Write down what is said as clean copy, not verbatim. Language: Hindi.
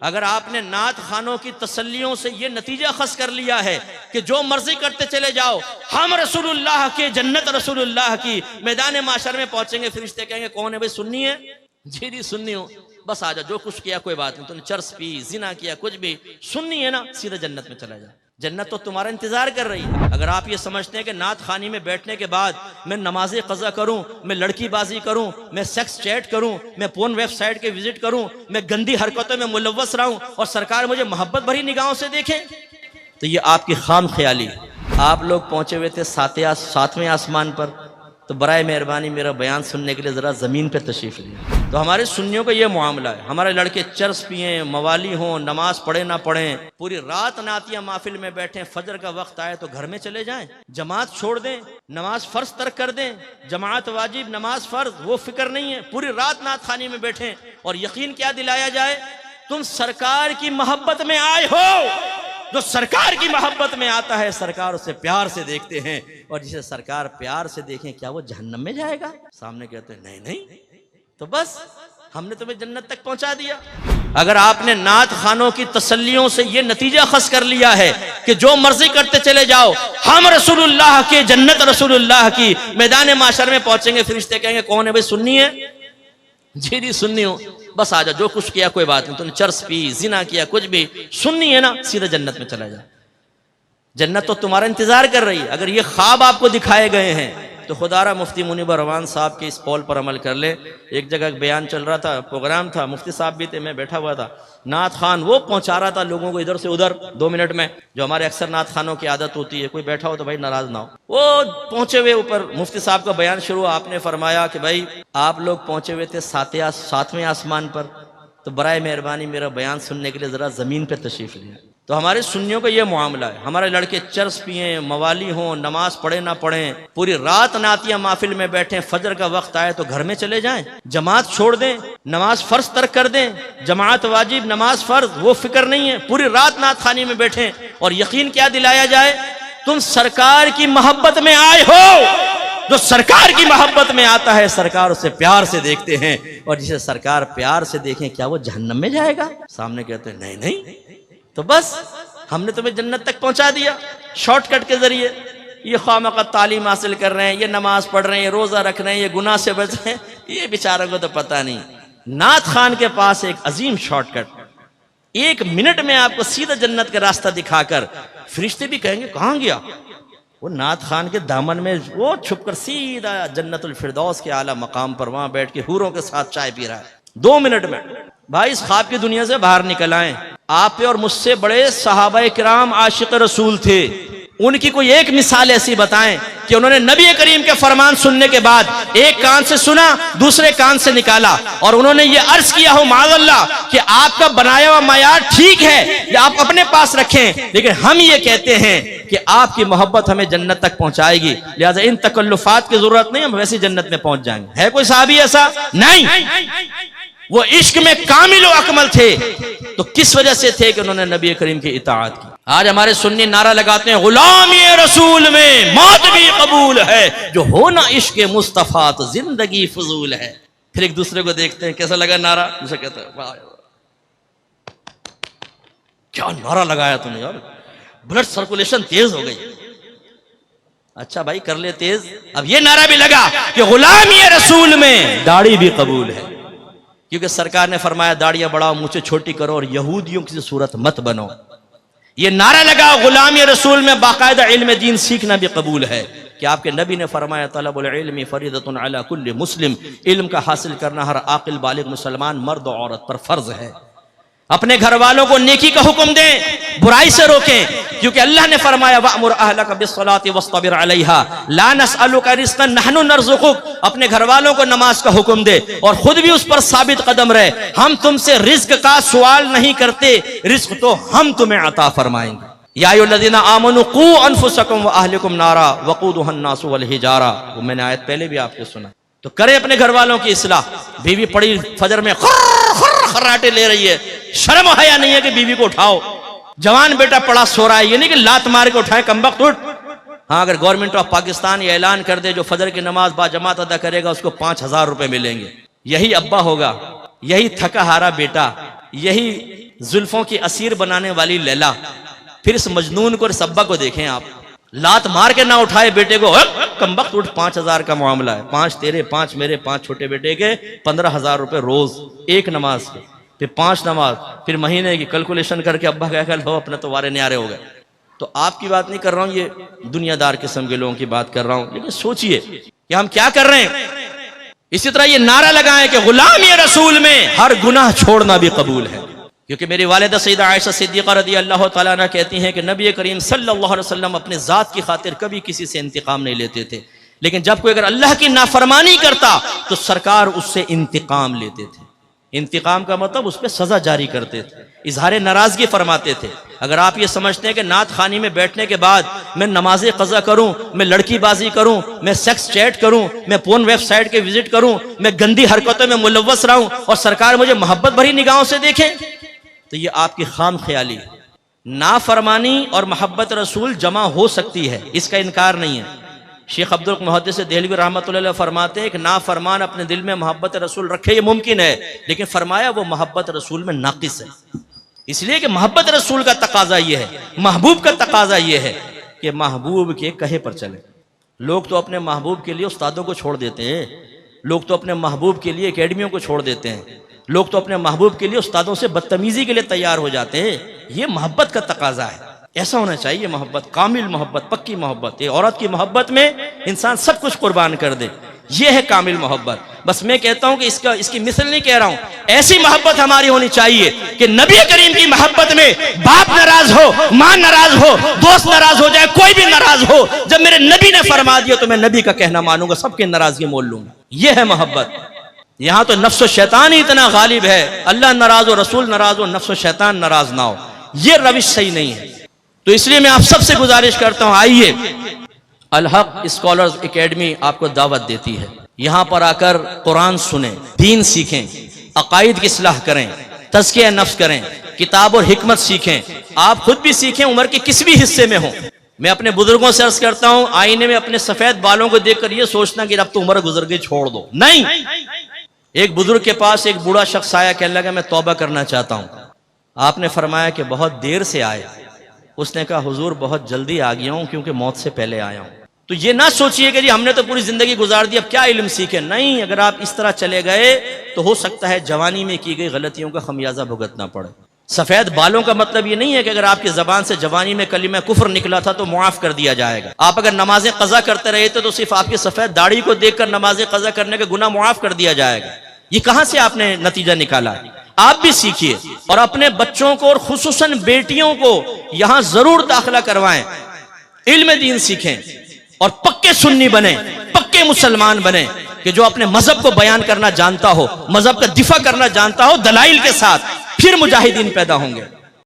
अगर आपने नात खानों की तसल्लियों से ये नतीजा खस कर लिया है कि जो मर्जी करते चले जाओ, हम रसूलुल्लाह के, जन्नत रसूलुल्लाह की, मैदान माशर में पहुंचेंगे, फरिश्ते कहेंगे कौन है भाई, सुन्नी है? जी जी सुन्नी हो, बस आ जा, जो कुछ किया कोई बात नहीं, तूने चर्स पी, जिना किया, कुछ भी, सुन्नी है ना, सीधे जन्नत में चला जा, जन्नत तो तुम्हारा इंतजार कर रही है। अगर आप ये समझते हैं कि नात खानी में बैठने के बाद मैं नमाज़े क़ज़ा करूं, मैं लड़कीबाजी करूं, मैं सेक्स चैट करूं, मैं पोर्न वेबसाइट के विजिट करूं, मैं गंदी हरकतों में मुलव्वस रहूं और सरकार मुझे मोहब्बत भरी निगाहों से देखे, तो ये आपकी खाम ख्याली है। आप लोग पहुंचे हुए थे सातवें आसमान पर, तो बराए मेहरबानी मेरा बयान सुनने के लिए ज़रा ज़मीन पर तशरीफ़ लिया। तो हमारे सुन्नियों का ये मामला है, हमारे लड़के चर्स पिए, मवाली हों, नमाज पढ़े ना पढ़ें, पूरी रात नातिया महफिल में बैठें, फजर का वक्त आए तो घर में चले जाएं, जमात छोड़ दें, नमाज फ़र्ज तर्क कर दें, जमात वाजिब नमाज फ़र्ज वो फिक्र नहीं है, पूरी रात नात खानी में बैठें और यकीन क्या दिलाया जाए, तुम सरकार की मोहब्बत में आए हो। जो सरकार की मोहब्बत में आता है सरकार उसे प्यार से देखते हैं, और जिसे सरकार प्यार से देखें क्या वो जहन्नम में जाएगा? सामने कहते हैं नहीं नहीं, तो बस हमने तुम्हें जन्नत तक पहुंचा दिया। अगर आपने नात खानों की तसल्लियों से ये नतीजा खस कर लिया है कि जो मर्जी करते चले जाओ, हम रसूलुल्लाह के, जन्नत रसूलुल्लाह की, मैदान माशर में पहुंचेंगे, फरिश्ते कहेंगे कौन है भाई, सुन्नी है? जी जी सुन्नी हो, बस आ जा, जो कुछ किया कोई बात नहीं, तूने चर्स पी, जिना किया, कुछ भी, सुन्नी है ना, सीधे जन्नत में चला जा, जन्नत तो तुम्हारा इंतजार कर रही है। अगर ये ख्वाब आपको दिखाए गए हैं तो खुदारा मुफ्ती मुनीब रवान साहब के इस कौल पर अमल कर ले। एक जगह बयान चल रहा था, प्रोग्राम था, मुफ्ती साहब भी थे, मैं बैठा हुआ था, नात खान वो पहुंचा रहा था लोगों को इधर से उधर 2 मिनट में, जो हमारे अक्सर नात खानों की आदत होती है, कोई बैठा हो तो भाई नाराज ना हो। वो पहुंचे हुए ऊपर, मुफ्ती साहब का बयान शुरू, आपने फरमाया कि भाई आप लोग पहुंचे हुए थे सातवें आसमान पर, तो बराए मेहरबानी मेरा बयान सुनने के लिए जरा जमीन पर तशरीफ लिया। तो हमारे सुन्नियों का ये मामला है, हमारे लड़के चर्स पिए, मवाली हों, नमाज पढ़े ना पढ़ें, पूरी रात नातिया महफिल में बैठें, फजर का वक्त आए तो घर में चले जाएं, जमात छोड़ दें, नमाज फ़र्ज तर्क कर दें, जमात वाजिब नमाज फ़र्ज वो फिक्र नहीं है, पूरी रात नात खानी में बैठें और यकीन क्या दिलाया जाए, तुम सरकार की मोहब्बत में आए हो। जो सरकार की मोहब्बत में आता है सरकार उसे प्यार से देखते हैं, और जिसे सरकार प्यार से देखें क्या वो जहन्नम में जाएगा? सामने कहते हैं नहीं नहीं, तो बस हमने तुम्हें जन्नत तक पहुंचा दिया शॉर्टकट के जरिए। ये खामखा तालीम हासिल कर रहे हैं, ये नमाज पढ़ रहे हैं, ये रोजा रख रहे हैं, ये गुनाह से बच रहे हैं, ये बेचारों को तो पता नहीं। नात खान के पास एक अजीम शॉर्टकट, 1 मिनट में आपको सीधा जन्नत का रास्ता दिखाकर, फरिश्ते भी कहेंगे कहां गया वो, नात खान के दामन में वो छुपकर सीधा जन्नतुल फिरदौस के आला मकाम पर वहां बैठ के हूरों के साथ चाय पी रहा है 2 मिनट में। भाई इस ख्वाब की दुनिया से बाहर निकल आए। आप पे और मुझसे बड़े सहाबाए किराम आशिक रसूल थे, उनकी कोई एक मिसाल ऐसी बताएं कि उन्होंने नबी करीम के फरमान सुनने के बाद एक कान से सुना, दूसरे कान से निकाला, और उन्होंने ये अर्ज किया हो माज़अल्लाह कि आपका बनाया हुआ मायार ठीक है, या आप अपने पास रखें, लेकिन हम ये कहते हैं कि आपकी मोहब्बत हमें जन्नत तक पहुंचाएगी, लिहाजा इन तकल्लुफात की जरूरत नहीं, हम वैसी जन्नत में पहुंच जाएंगे। है कोई साहबी ऐसा? नहीं। वो इश्क में कामिल व अकमल थे, तो किस वजह से थे कि उन्होंने नबी करीम की इताअत की। आज हमारे सुन्नी नारा लगाते हैं गुलामी रसूल में मौत भी कबूल है, जो हो ना इश्क मुस्तफा तो जिंदगी फजूल है। फिर एक दूसरे को देखते हैं कैसा लगा नारा, दूसरा कहता है वाह क्या नारा लगाया तुमने यार, ब्लड सर्कुलेशन तेज हो गई। अच्छा भाई कर ले तेज। अब ये नारा भी लगा कि गुलामी रसूल में दाढ़ी भी कबूल है, क्योंकि सरकार ने फरमाया दाढ़ियां बढ़ाओ, मूछें छोटी करो और यहूदियों की सूरत मत बनो। ये नारा लगा गुलामी रसूल में बाकायदा इल्म दीन सीखना भी कबूल है, कि आपके नबी ने फरमाया तलबुल इल्मी फरीदतुन अला कुल्ली मुस्लिम, इल्म का हासिल करना हर आकिल बालिग मुसलमान मर्द और औरत पर फर्ज है। अपने घर वालों को नेकी का हुक्म दें, बुराई से रोकें, क्योंकि अल्लाह ने फरमाया वअमुर अहलका बिस्सलाति वस्तबिर अलैहा ला नसअलुका रिज़्क़न नहनु नरज़ुकुक। अपने घर वालों को नमाज का हुक्म दे और खुद भी उस पर साबित कदम रहे, हम तुमसे रिज्क का सवाल नहीं करते, रिज्क तो हम तुम्हें अता फरमाएंगे। या अय्युहल्लज़ीना आमनू कू अनफुसकुम व अहलिकुम नारा वक़ूदुहा अन्नासु वल हिजारा, वो मैंने आयत पहले भी आपको सुना। तो करें अपने घर वालों की इस्लाह। बीवी पड़ी फजर में खर्राटे ले रही है, शर्म हया नहीं है कि बीवी को उठाओ। जवान बेटा पड़ा सो रहा है, ये नहीं कि लात मार के उठाए कमबख्त उठ। हाँ, अगर गवर्नमेंट ऑफ पाकिस्तान ये ऐलान कर दे जो फजर की नमाज बाजमात अदा करेगा उसको 5000 रुपए मिलेंगे, यही अब्बा होगा। यही थका हारा बेटा, यही जुल्फों की असीर बनाने वाली लैला। फिर इस मजनून को और सब्बा को देखें आप, लात मार के ना उठाए बेटे को, कमबख्त उठ, 5,000 का मामला है, 5 तेरे 5 मेरे 5 छोटे बेटे के 15,000 रुपए रोज, एक नमाज के, फिर 5 नमाज, फिर महीने की कैलकुलेशन करके अब्बा कह कर लो अपने तो वारे न्यारे हो गए। तो आपकी बात नहीं कर रहा हूं, ये दुनियादार किस्म के लोगों की बात कर रहा हूं। लेकिन सोचिए कि हम क्या कर रहे हैं। इसी तरह ये नारा लगाएं कि गुलामी रसूल में हर गुनाह छोड़ना भी कबूल है, क्योंकि मेरी वालिदा सैयदा आयशा सिद्दीक़ा रज़ी अल्लाह तआला अन्हा कहती हैं कि नबी करीम सल्लल्लाहु अलैहि वसल्लम अपने ज़ात की खातिर कभी किसी से इंतकाम नहीं लेते थे, लेकिन जब कोई अगर अल्लाह की नाफरमानी करता तो सरकार उससे इंतकाम लेते थे। इंतकाम का मतलब उस पर सजा जारी करते थे, इजहार नाराजगी फरमाते थे। अगर आप ये समझते हैं कि नात खानी में बैठने के बाद मैं नमाज़े क़ज़ा करूं, मैं लड़कीबाजी करूं, मैं सेक्स चैट करूं, मैं पोर्न वेबसाइट के विजिट करूं, मैं गंदी हरकतों में मुलव्वस रहूं और सरकार मुझे मोहब्बत भरी निगाहों से देखे, तो ये आपकी खाम ख्याली है। नाफरमानी और मोहब्बत रसूल जमा हो सकती है, इसका इनकार नहीं है। शेख अब्दुल मुहद्दिस देहलवी रहमतुल्लाह अलैह फरमाते हैं कि नाफरमान अपने दिल में मोहब्बत रसूल रखे ये मुमकिन है, लेकिन फरमाया वो मोहब्बत रसूल में नाकिस है। इसलिए कि मोहब्बत रसूल का तकाजा ये है, महबूब का तकाजा ये है कि महबूब के कहे पर चले। लोग तो अपने महबूब के लिए उस्तादों को छोड़ देते हैं, लोग तो अपने महबूब के लिए एकेडमियों को छोड़ देते हैं, लोग तो अपने महबूब के लिए उस्तादों से बदतमीजी के लिए तैयार हो जाते हैं। ये मोहब्बत का तकाजा है, ऐसा होना चाहिए मोहब्बत, कामिल मोहब्बत, पक्की मोहब्बत। ये औरत की मोहब्बत में इंसान सब कुछ कुर्बान कर दे, ये है कामिल मोहब्बत। बस मैं कहता हूं कि इसकी मिसल नहीं कह रहा हूं, ऐसी मोहब्बत हमारी होनी चाहिए कि नबी करीम की मोहब्बत में बाप नाराज हो, मां नाराज हो, दोस्त नाराज हो जाए, कोई भी नाराज हो, जब मेरे नबी ने फरमा दिया तो मैं नबी का कहना मानूंगा, सबकी नाराजगी मोल लूंगा। यह है मोहब्बत। यहां तो नफ्स शैतान ही इतना गालिब है, अल्लाह नाराज हो, रसूल नाराज हो, नफ्स शैतान नाराज ना हो, यह रविश सही नहीं है। तो इसलिए मैं आप सबसे गुजारिश करता हूं, आइए, अल हक स्कॉलर्स एकेडमी आपको दावत देती है, यहां पर आकर कुरान सुने, दीन सीखें, अकायद की इस्लाह करें, तज़किया नफ्स करें, किताब और हिकमत सीखें, आप खुद भी सीखें, उम्र के किस भी हिस्से में हो। मैं अपने बुजुर्गों से अर्ज करता हूं, आईने में अपने सफेद बालों को देखकर यह सोचना कि अब तो उम्र गुजर गई, छोड़ दो, नहीं। एक बुजुर्ग के पास एक बूढ़ा शख्स आया, कहने लगा मैं तौबा करना चाहता हूं। आपने फरमाया कि बहुत देर से आए। उसने कहा हुजूर बहुत जल्दी आ गया हूं क्योंकि मौत से पहले आया हूं। तो ये ना सोचिए कि जी हमने तो पूरी जिंदगी गुजार दी, अब क्या इल्म सीखे। नहीं, अगर आप इस तरह चले गए तो हो सकता है जवानी में की गई गलतियों का खमियाजा भुगतना पड़े। सफेद बालों का मतलब ये नहीं है कि अगर आपकी जबान से जवानी में कलिमा कुफ्र निकला था तो मुआफ कर दिया जाएगा। आप अगर नमाजें कज़ा करते रहे थे तो सिर्फ आपकी सफेद दाढ़ी को देखकर नमाजें कज़ा करने के गुनाह मुआफ कर दिया जाएगा। ये कहां से आपने नतीजा निकाला? आप भी सीखिए और अपने बच्चों को और खुसूसन बेटियों को यहां जरूर दाखिला करवाएं, इल्म दीन सीखें और पक्के सुन्नी बने, पक्के मुसलमान बने कि जो अपने मजहब को बयान करना जानता हो, मजहब का दिफा करना जानता हो दलाइल के साथ, फिर मुजाहिदीन पैदा होंगे।